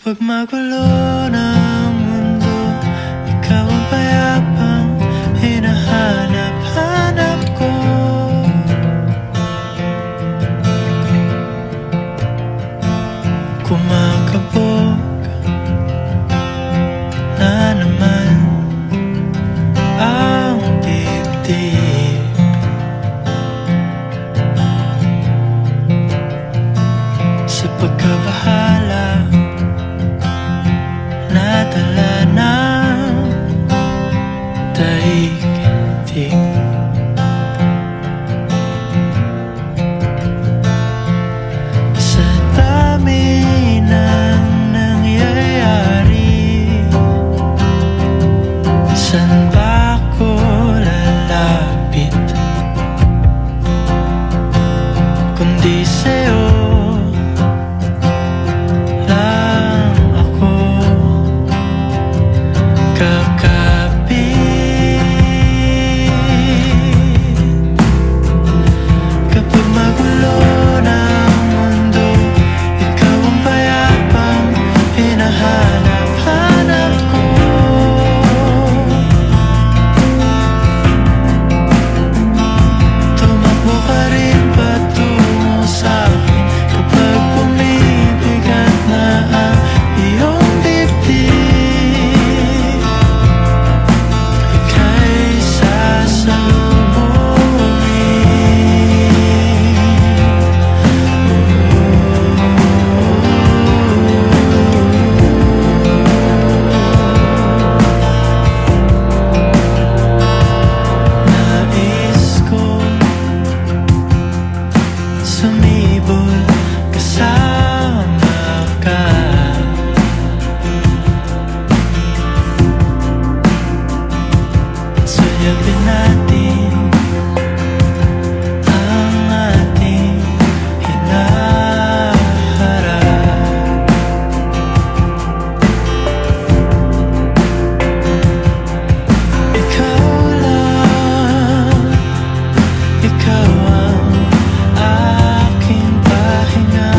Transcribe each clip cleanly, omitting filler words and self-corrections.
Kapag magulo ng mundo, ikaw ang payapang hinahanap-hanap ko. Kumakabog na naman ang dibdib. Sa pagkabahala nadala ng daigdig. Sa dami ng nangyayari, saan ba ako lalapit kundi sa'yo lang ako kakapit. Kapag magulo ng mundo, ikaw ang payapang hinahanap-hanap ko. Tumakbo ka rin patungo sa'kin kapag bumibigat na ang iyong dibdib. Ika'y nais ko sumibol kasama ka. At suyapin natin ang ating hinaharap. Ikaw lang, ikaw ang aking pahinga.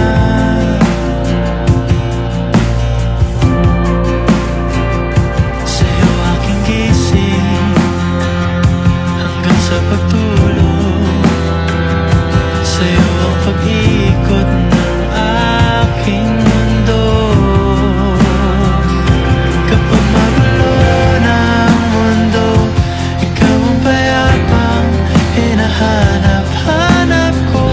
Sa'yo aking gising hanggang sa pagtulog. Sa'yo ang pag-ikot ng aking mundo. Kapag magulo ng mundo, ikaw ang payapang hinahanap-hanap ko.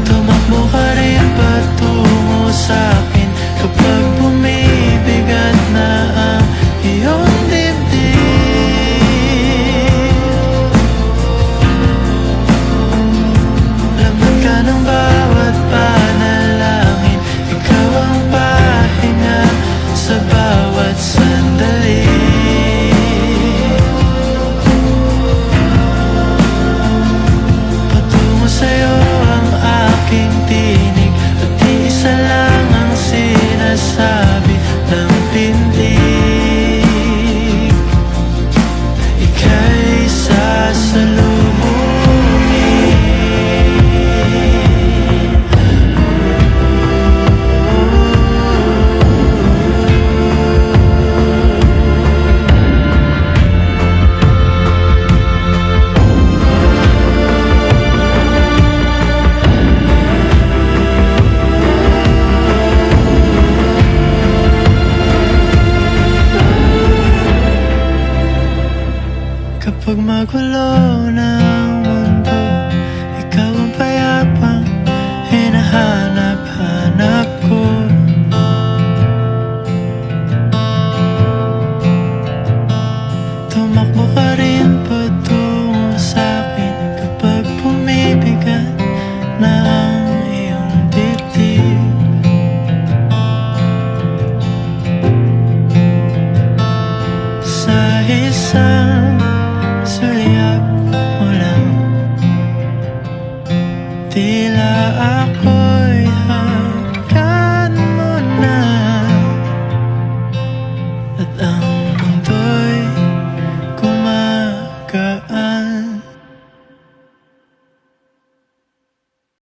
Tumakbo ka rin patungo sa'kin kapag bumibigat na ang iyong dibdib. Laman ka ng bawat panalangin, ikaw ang pahinga sa bawat sandali. Patungo sa'yo ang aking tinig, at isa lang ang sinasabi ng pindig. Ika'y sasalubungin. Kapag magulo na